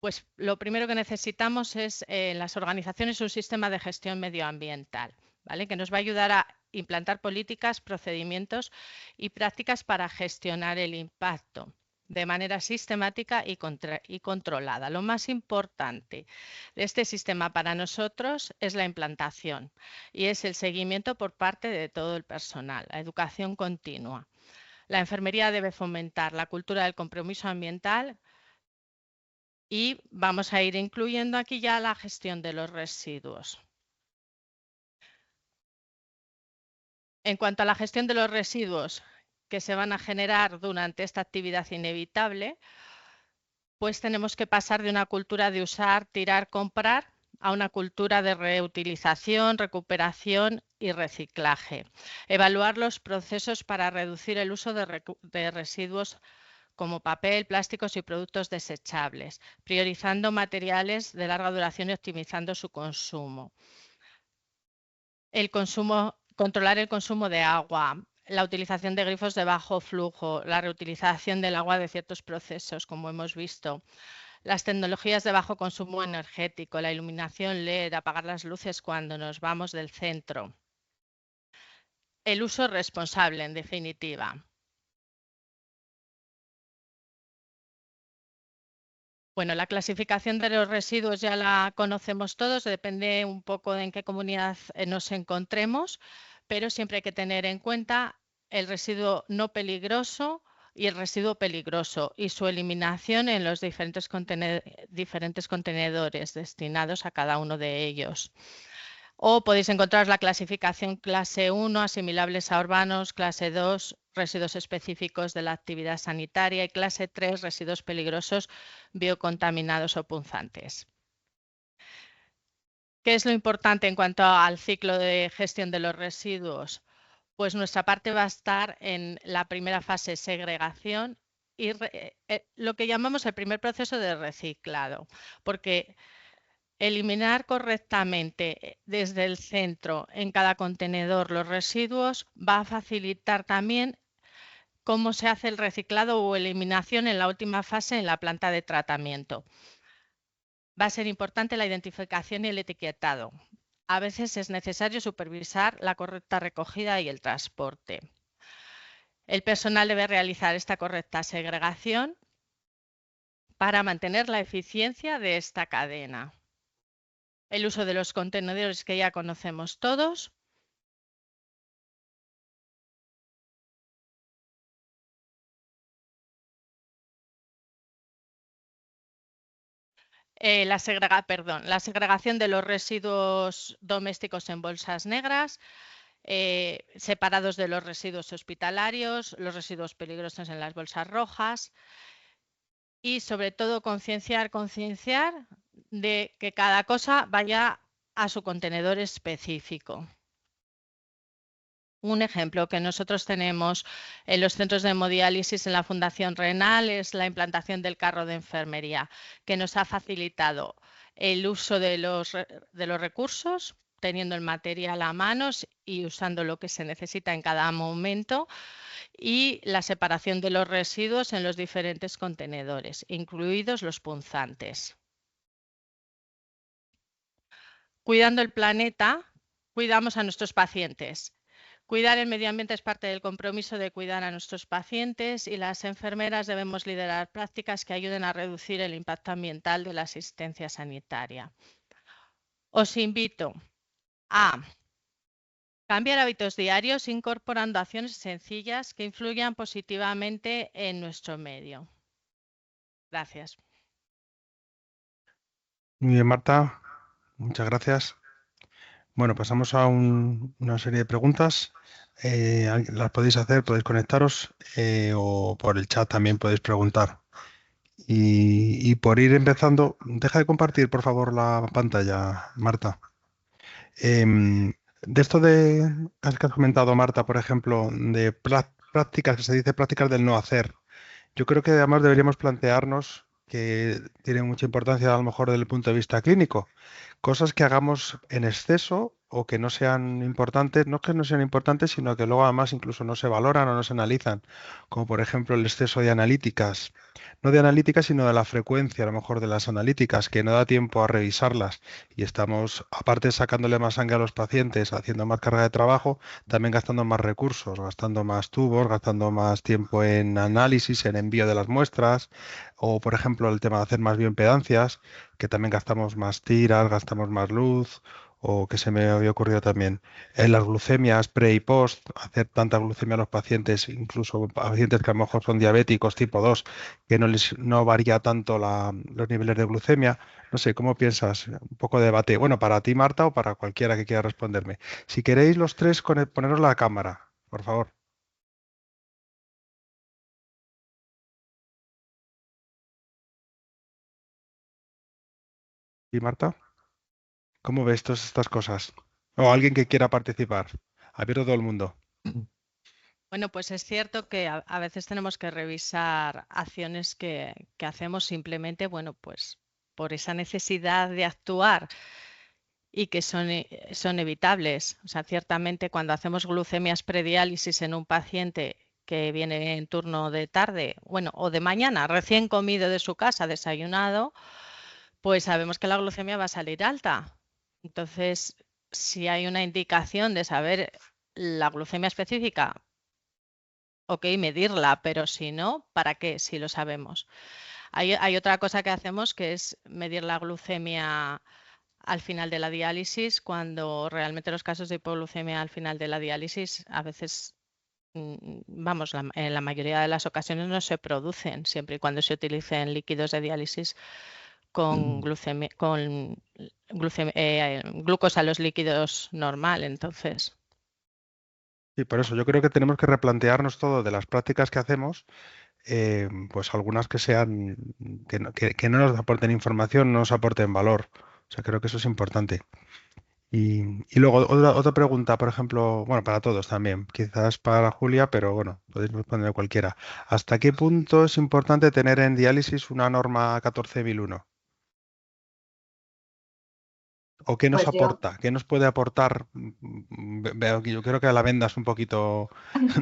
Pues lo primero que necesitamos es en las organizaciones un sistema de gestión medioambiental, ¿vale? Que nos va a ayudar a implantar políticas, procedimientos y prácticas para gestionar el impacto de manera sistemática y controlada. Lo más importante de este sistema para nosotros es la implantación y es el seguimiento por parte de todo el personal, la educación continua. La enfermería debe fomentar la cultura del compromiso ambiental y vamos a ir incluyendo aquí ya la gestión de los residuos. En cuanto a la gestión de los residuos que se van a generar durante esta actividad inevitable, pues tenemos que pasar de una cultura de usar, tirar, comprar a una cultura de reutilización, recuperación y reciclaje. Evaluar los procesos para reducir el uso de residuos como papel, plásticos y productos desechables, priorizando materiales de larga duración y optimizando su consumo. Controlar el consumo de agua, la utilización de grifos de bajo flujo, la reutilización del agua de ciertos procesos, como hemos visto, las tecnologías de bajo consumo energético, la iluminación LED, apagar las luces cuando nos vamos del centro. El uso responsable, en definitiva. Bueno, la clasificación de los residuos ya la conocemos todos, depende un poco de en qué comunidad nos encontremos, pero siempre hay que tener en cuenta el residuo no peligroso, y el residuo peligroso y su eliminación en los diferentes contenedores destinados a cada uno de ellos. O podéis encontrar la clasificación clase 1, asimilables a urbanos, clase 2, residuos específicos de la actividad sanitaria y clase 3, residuos peligrosos biocontaminados o punzantes. ¿Qué es lo importante en cuanto al ciclo de gestión de los residuos? Pues nuestra parte va a estar en la primera fase, segregación, y lo que llamamos el primer proceso de reciclado, porque eliminar correctamente desde el centro en cada contenedor los residuos va a facilitar también cómo se hace el reciclado o eliminación en la última fase en la planta de tratamiento. Va a ser importante la identificación y el etiquetado. A veces es necesario supervisar la correcta recogida y el transporte. El personal debe realizar esta correcta segregación para mantener la eficiencia de esta cadena. El uso de los contenedores que ya conocemos todos. La segregación de los residuos domésticos en bolsas negras, separados de los residuos hospitalarios, los residuos peligrosos en las bolsas rojas y sobre todo concienciar de que cada cosa vaya a su contenedor específico. Un ejemplo que nosotros tenemos en los centros de hemodiálisis en la Fundación Renal es la implantación del carro de enfermería, que nos ha facilitado el uso de los recursos, teniendo el material a manos y usando lo que se necesita en cada momento, y la separación de los residuos en los diferentes contenedores, incluidos los punzantes. Cuidando el planeta, cuidamos a nuestros pacientes. Cuidar el medio ambiente es parte del compromiso de cuidar a nuestros pacientes y las enfermeras debemos liderar prácticas que ayuden a reducir el impacto ambiental de la asistencia sanitaria. Os invito a cambiar hábitos diarios incorporando acciones sencillas que influyan positivamente en nuestro medio. Gracias.
Muy bien, Marta. Muchas gracias. Bueno, pasamos a una serie de preguntas. Las podéis hacer, podéis conectaros o por el chat también podéis preguntar. Y por ir empezando, deja de compartir, por favor, la pantalla, Marta. De esto que has comentado, Marta, por ejemplo, de prácticas, que se dice prácticas del no hacer, yo creo que además deberíamos plantearnos que tiene mucha importancia a lo mejor desde el punto de vista clínico, cosas que hagamos en exceso o que no sean importantes, no que no sean importantes, sino que luego además incluso no se valoran o no se analizan, como por ejemplo el exceso de analíticas, no de analíticas, sino de la frecuencia a lo mejor de las analíticas, que no da tiempo a revisarlas y estamos, aparte sacándole más sangre a los pacientes, haciendo más carga de trabajo, también gastando más recursos, gastando más tubos, gastando más tiempo en análisis, en envío de las muestras, o por ejemplo el tema de hacer más bioimpedancias, que también gastamos más tiras, gastamos más luz, o que se me había ocurrido también en las glucemias pre y post, hacer tanta glucemia a los pacientes, incluso pacientes que a lo mejor son diabéticos tipo 2, que no varía tanto los niveles de glucemia. No sé, ¿cómo piensas? Un poco de debate. Bueno, para ti, Marta, o para cualquiera que quiera responderme. Si queréis los tres, poneros la cámara, por favor. ¿Y Marta? ¿Cómo ves todas estas cosas? O alguien que quiera participar. Abierto a todo el mundo.
Bueno, pues es cierto que a veces tenemos que revisar acciones que hacemos simplemente, bueno, pues por esa necesidad de actuar y que son evitables. O sea, ciertamente cuando hacemos glucemias prediálisis en un paciente que viene en turno de tarde, bueno, o de mañana, recién comido de su casa, desayunado, pues sabemos que la glucemia va a salir alta. Entonces, si hay una indicación de saber la glucemia específica, ok, medirla, pero si no, ¿para qué? Si lo sabemos. Hay otra cosa que hacemos que es medir la glucemia al final de la diálisis, cuando realmente los casos de hipoglucemia al final de la diálisis a veces vamos, en la mayoría de las ocasiones no se producen, siempre y cuando se utilicen líquidos de diálisis con glucosa a los líquidos normal. Entonces,
Y por eso yo creo que tenemos que replantearnos todo de las prácticas que hacemos, pues algunas que sean, que no nos aporten información, no nos aporten valor. O sea, creo que eso es importante. Y luego otra pregunta, por ejemplo, bueno, para todos también, quizás para Julia, pero bueno, podéis responder cualquiera. ¿Hasta qué punto es importante tener en diálisis una norma 14001? ¿O qué nos
Pues yo,
aporta? ¿Qué nos puede aportar? Veo que yo creo que la vendas un poquito,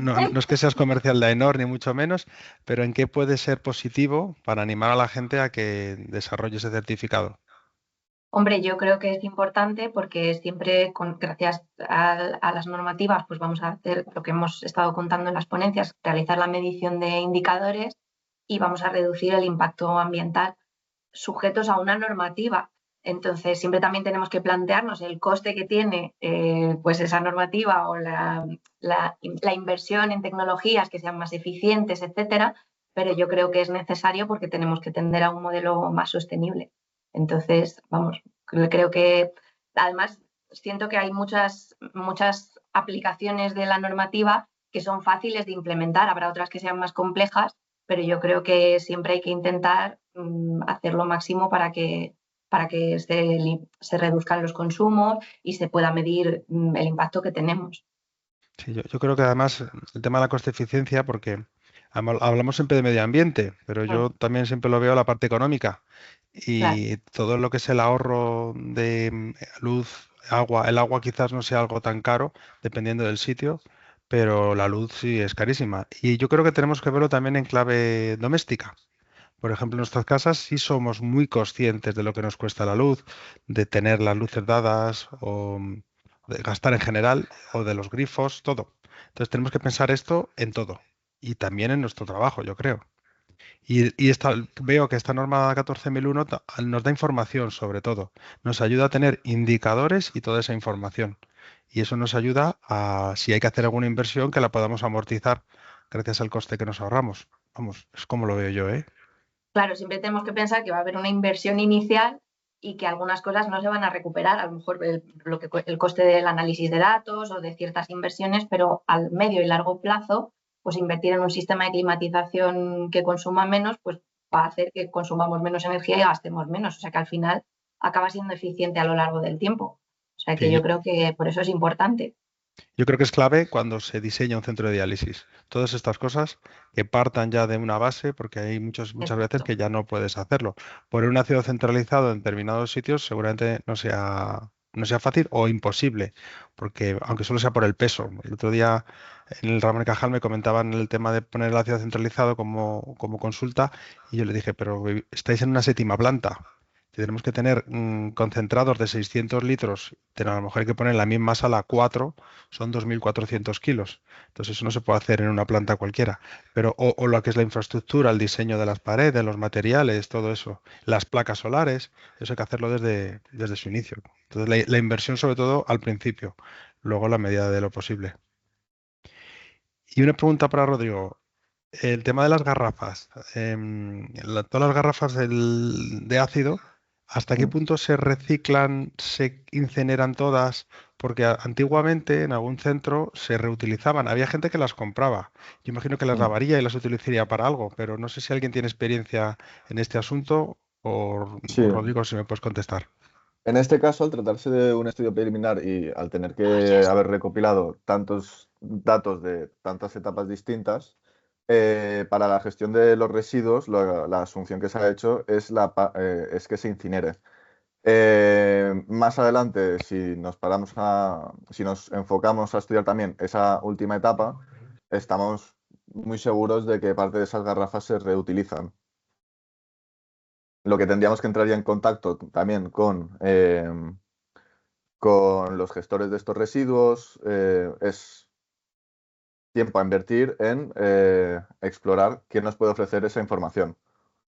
no es que seas comercial de AENOR ni mucho menos, pero ¿en qué puede ser positivo para animar a la gente a que desarrolle ese certificado?
hombre, yo creo que es importante porque siempre, gracias a las normativas, pues vamos a hacer lo que hemos estado contando en las ponencias, realizar la medición de indicadores y vamos a reducir el impacto ambiental sujetos a una normativa. Entonces, siempre también tenemos que plantearnos el coste que tiene pues esa normativa o la inversión en tecnologías que sean más eficientes, etcétera, pero yo creo que es necesario porque tenemos que tender a un modelo más sostenible. Entonces, vamos, creo que además siento que hay muchas aplicaciones de la normativa que son fáciles de implementar, habrá otras que sean más complejas, pero yo creo que siempre hay que intentar hacer lo máximo para que se reduzcan los consumos y se pueda medir el impacto que tenemos.
Sí, yo creo que además el tema de la coste-eficiencia, porque hablamos siempre de medio ambiente, pero
Mm,
yo también siempre lo veo la parte económica
claro,
y todo lo que es el ahorro de luz, agua, el agua quizás no sea algo tan caro dependiendo del sitio, pero la luz sí es carísima. Y yo creo que tenemos que verlo también en clave doméstica. Por ejemplo, en nuestras casas sí somos muy conscientes de lo que nos cuesta la luz, de tener las luces dadas o de gastar en general o de los grifos, todo. Entonces tenemos que pensar esto en todo y también en nuestro trabajo, yo creo. Veo que esta norma 14001 nos da información sobre todo. Nos ayuda a tener indicadores y toda esa información. Y eso nos ayuda a, si hay que hacer alguna inversión, que la podamos amortizar gracias al coste que nos ahorramos. Vamos, es como lo veo yo, ¿eh?
claro, siempre tenemos que pensar que va a haber una inversión inicial y que algunas cosas no se van a recuperar, a lo mejor el coste del análisis de datos o de ciertas inversiones, pero al medio y largo plazo, pues invertir en un sistema de climatización que consuma menos, pues va a hacer que consumamos menos energía y gastemos menos. O sea que al final acaba siendo eficiente a lo largo del tiempo. O sea que
Sí,
yo creo que por eso es importante.
yo creo que es clave cuando se diseña un centro de diálisis. Todas estas cosas que partan ya de una base, porque hay muchas veces
Exacto.
que ya no puedes hacerlo. Poner un ácido centralizado en determinados sitios seguramente no sea fácil o imposible, porque aunque solo sea por el peso. El otro día en el Ramón y Cajal me comentaban el tema de poner el ácido centralizado como consulta y yo le dije, pero estáis en una séptima planta. Tenemos que tener concentrados de 600 litros, pero a lo mejor hay que poner en la misma sala 4, son 2.400 kilos. Entonces eso no se puede hacer en una planta cualquiera. Pero o lo que es la infraestructura, el diseño de las paredes, los materiales, todo eso, las placas solares, eso hay que hacerlo desde su inicio. Entonces la inversión sobre todo al principio, luego la medida de lo posible. Y una pregunta para Rodrigo. El tema de las garrafas, todas las garrafas de ácido, ¿hasta qué punto se reciclan, se incineran todas? Porque antiguamente en algún centro se reutilizaban, había gente que las compraba. Yo imagino que las
Mm.
lavaría y las utilizaría para algo, pero no sé si alguien tiene experiencia en este asunto
Sí,
o Rodrigo, si me puedes contestar.
en este caso, al tratarse de un estudio preliminar y al tener que haber recopilado tantos datos de tantas etapas distintas, para la gestión de los residuos, la asunción que se ha hecho es que se incinere. Más adelante, si nos enfocamos a estudiar también esa última etapa, estamos muy seguros de que parte de esas garrafas se reutilizan. Lo que tendríamos que entrar ya en contacto también con los gestores de estos residuos es tiempo a invertir en explorar quién nos puede ofrecer esa información.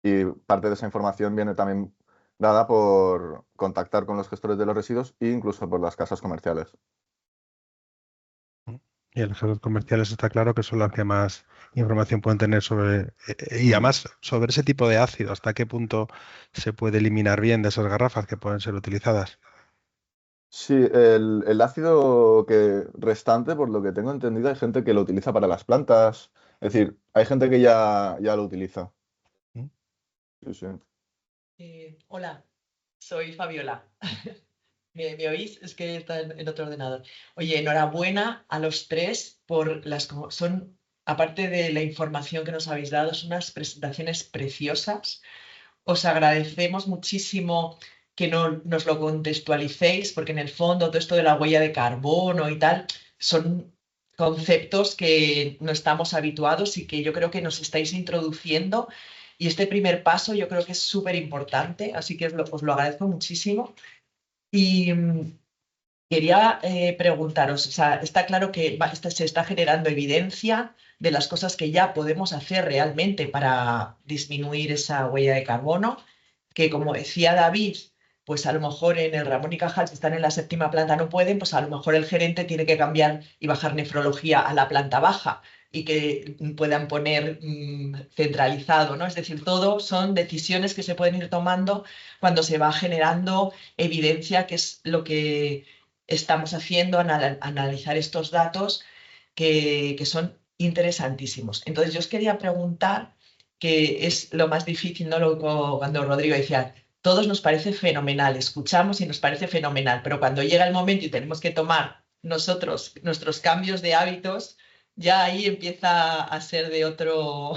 Y parte de esa información viene también dada por contactar con los gestores de los residuos e incluso por las casas comerciales.
Y las redes comerciales está claro que son las que más información pueden tener sobre, y además sobre ese tipo de ácido, hasta qué punto se puede eliminar bien de esas garrafas que pueden ser utilizadas.
Sí, el ácido restante, por lo que tengo entendido, hay gente que lo utiliza para las plantas. Es decir, hay gente que ya lo utiliza.
¿Mm?
Sí, sí.
Hola, soy Fabiola. ¿Me oís? Es que está en otro ordenador. Oye, enhorabuena a los tres por son, aparte de la información que nos habéis dado, son unas presentaciones preciosas. Os agradecemos muchísimo que nos lo contextualicéis, porque en el fondo todo esto de la huella de carbono y tal son conceptos que no estamos habituados y que yo creo que nos estáis introduciendo. Y este primer paso yo creo que es súper importante, así que os lo agradezco muchísimo. Y quería preguntaros, o sea, está claro que se está generando evidencia de las cosas que ya podemos hacer realmente para disminuir esa huella de carbono, que como decía David, pues a lo mejor en el Ramón y Cajal, si están en la 7ª planta no pueden, pues a lo mejor el gerente tiene que cambiar y bajar nefrología a la planta baja y que puedan poner centralizado, ¿no? Es decir, todo son decisiones que se pueden ir tomando cuando se va generando evidencia, que es lo que estamos haciendo, analizar estos datos que son interesantísimos. Entonces, yo os quería preguntar, que es lo más difícil, ¿no? Cuando Rodrigo decía, todos nos parece fenomenal, escuchamos y nos parece fenomenal, pero cuando llega el momento y tenemos que tomar nosotros nuestros cambios de hábitos, ya ahí empieza a ser de otro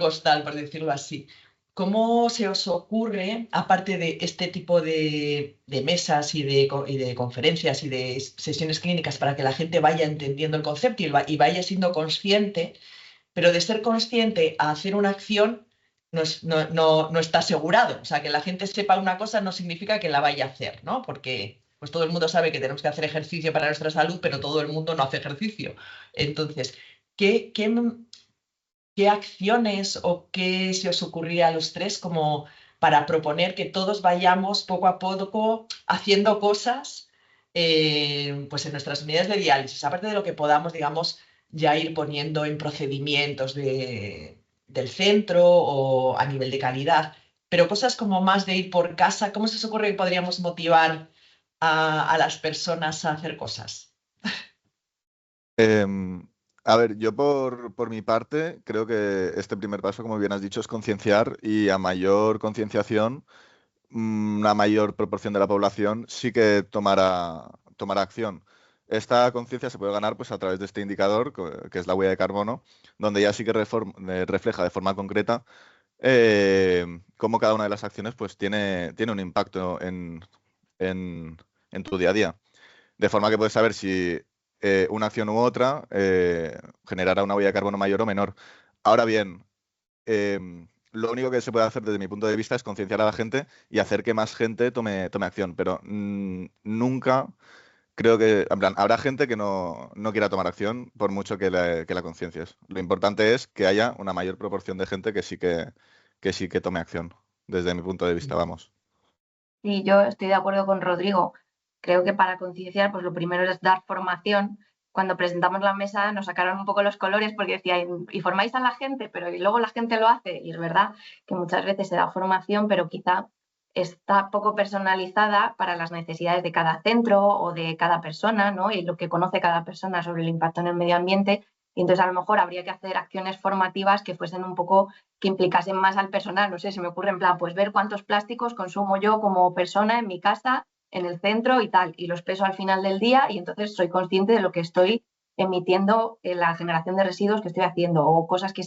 costal, por decirlo así. ¿Cómo se os ocurre, aparte de este tipo de mesas y de conferencias y de sesiones clínicas para que la gente vaya entendiendo el concepto y vaya siendo consciente, pero de ser consciente a hacer una acción no está asegurado? O sea, que la gente sepa una cosa no significa que la vaya a hacer, ¿no? Porque pues todo el mundo sabe que tenemos que hacer ejercicio para nuestra salud, pero todo el mundo no hace ejercicio. Entonces, ¿qué acciones o qué se os ocurría a los tres como para proponer que todos vayamos poco a poco haciendo cosas pues en nuestras unidades de diálisis, aparte de lo que podamos, digamos, ya ir poniendo en procedimientos del centro o a nivel de calidad, pero cosas como más de ir por casa? ¿Cómo se os ocurre que podríamos motivar a las personas a hacer cosas?
Em, a ver, yo por mi parte creo que este primer paso, como bien has dicho, es concienciar, y a mayor concienciación, una mayor proporción de la población sí que tomará acción. Esta conciencia se puede ganar pues a través de este indicador, que es la huella de carbono, donde ya sí que refleja de forma concreta cómo cada una de las acciones pues tiene un impacto en tu día a día. De forma que puedes saber si una acción u otra generará una huella de carbono mayor o menor. Ahora bien, lo único que se puede hacer desde mi punto de vista es concienciar a la gente y hacer que más gente tome acción, pero nunca creo que, en plan, habrá gente que no quiera tomar acción por mucho que la conciencies. Lo importante es que haya una mayor proporción de gente que sí que tome acción, desde mi punto de vista, vamos.
Sí, yo estoy de acuerdo con Rodrigo. Creo que para concienciar, pues lo primero es dar formación. Cuando presentamos la mesa nos sacaron un poco los colores porque decía, y formáis a la gente, pero y luego la gente lo hace. Y es verdad que muchas veces se da formación, pero quizá está poco personalizada para las necesidades de cada centro o de cada persona, ¿no? Y lo que conoce cada persona sobre el impacto en el medio ambiente. Y entonces a lo mejor habría que hacer acciones formativas que fuesen un poco, que implicasen más al personal. No sé, se me ocurre en plan, pues ver cuántos plásticos consumo yo como persona en mi casa, en el centro y tal, y los peso al final del día, y entonces soy consciente de lo que estoy emitiendo en la generación de residuos que estoy haciendo, o cosas que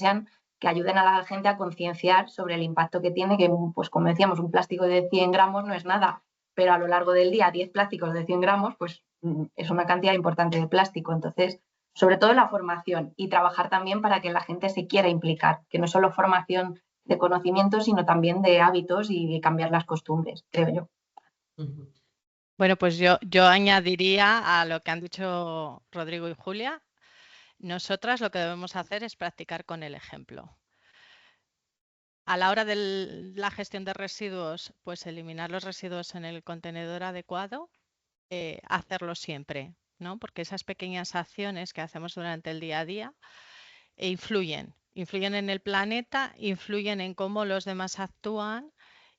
ayuden a la gente a concienciar sobre el impacto que tiene, que pues como decíamos, un plástico de 100 gramos no es nada, pero a lo largo del día 10 plásticos de 100 gramos pues es una cantidad importante de plástico. Entonces, sobre todo la formación, y trabajar también para que la gente se quiera implicar, que no es solo formación de conocimientos, sino también de hábitos y de cambiar las costumbres, creo yo.
Bueno, pues yo añadiría a lo que han dicho Rodrigo y Julia. Nosotras lo que debemos hacer es practicar con el ejemplo. A la hora de la gestión de residuos, pues eliminar los residuos en el contenedor adecuado, hacerlo siempre. ¿no? Porque esas pequeñas acciones que hacemos durante el día a día influyen en el planeta, influyen en cómo los demás actúan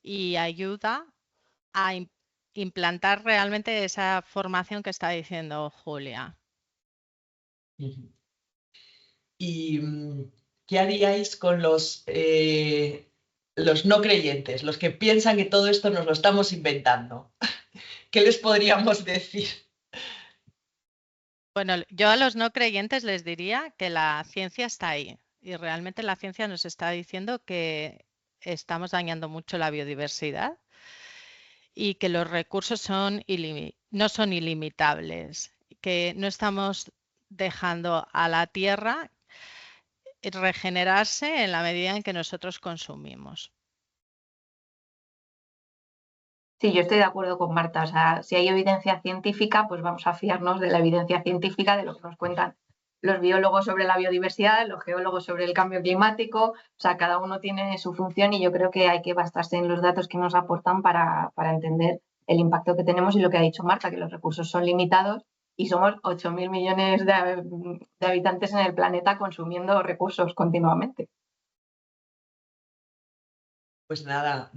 y ayuda a implantar realmente esa formación que está diciendo Julia.
Ujú. ¿Y qué haríais con los no creyentes, los que piensan que todo esto nos lo estamos inventando? ¿Qué les podríamos decir?
Bueno, yo a los no creyentes les diría que la ciencia está ahí y realmente la ciencia nos está diciendo que estamos dañando mucho la biodiversidad y que los recursos no son ilimitables, que no estamos dejando a la Tierra regenerarse en la medida en que nosotros consumimos.
Sí, yo estoy de acuerdo con Marta. O sea, si hay evidencia científica, pues vamos a fiarnos de la evidencia científica, de lo que nos cuentan los biólogos sobre la biodiversidad, los geólogos sobre el cambio climático. O sea, cada uno tiene su función y yo creo que hay que basarse en los datos que nos aportan para entender el impacto que tenemos y lo que ha dicho Marta, que los recursos son limitados y somos 8.000 millones de habitantes en el planeta consumiendo recursos continuamente.
Pues nada,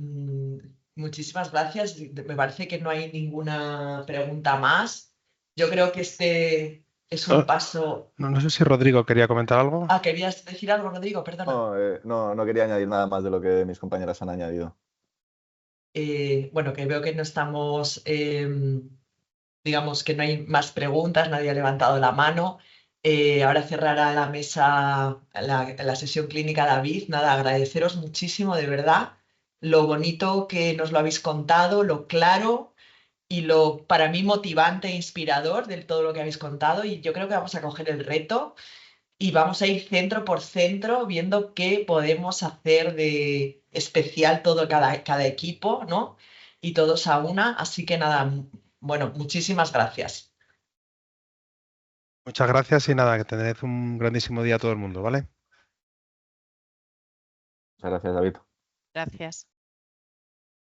muchísimas gracias. Me parece que no hay ninguna pregunta más. Yo creo que este es un paso.
No sé si Rodrigo quería comentar algo.
Ah, ¿querías decir algo, Rodrigo? Perdona.
No quería añadir nada más de lo que mis compañeras han añadido.
Bueno, que veo que no estamos, digamos que no hay más preguntas, nadie ha levantado la mano. Ahora cerrará la mesa, la sesión clínica David. Nada, agradeceros muchísimo, de verdad, lo bonito que nos lo habéis contado, lo claro y lo para mí motivante e inspirador de todo lo que habéis contado. Y yo creo que vamos a coger el reto y vamos a ir centro por centro viendo qué podemos hacer de especial todo cada equipo, ¿no? Y todos a una. Así que nada, bueno, muchísimas gracias.
Muchas gracias y nada, que tened un grandísimo día a todo el mundo, ¿vale?
Muchas gracias, David.
Gracias.